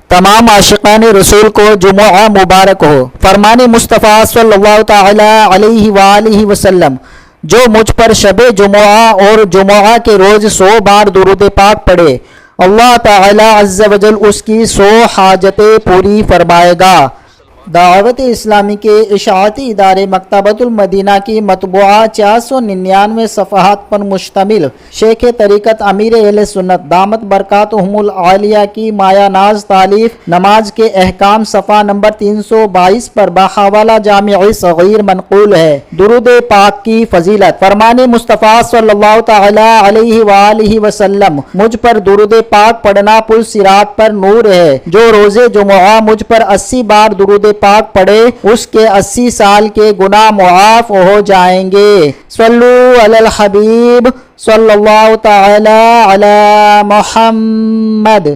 تمام عاشقان رسول کو جمعہ مبارک ہو۔ فرمان مصطفیٰ صلی اللہ تعالی علیہ وآلہ وسلم، جو مجھ پر شب جمعہ اور جمعہ کے روز 100 بار درود پاک پڑھے، اللہ تعالی عز و جل اس کی 100 حاجتیں پوری فرمائے گا۔ دعوت اسلامی کے اشاعتی ادارے مکتبۃ المدینہ کی مطبوعہ 499 صفحات پر مشتمل شیخ طریقت امیر اہل سنت دامت برکاتہم العالیہ کی مایہ ناز تالیف نماز کے احکام صفحہ نمبر 322 پر بحوالہ جامع صغیر منقول ہے۔ درود پاک کی فضیلت۔ فرمان مصطفیٰ صلی اللہ تعالی علیہ وآلہ وسلم، مجھ پر درود پاک پڑھنا پل صراط پر نور ہے۔ جو روز جمعہ مجھ پر 80 بار درود پاک پڑھے، اس کے 80 سال کے گناہ معاف ہو جائیں گے۔ صلو علی الحبیب صلی اللہ تعالی علی محمد۔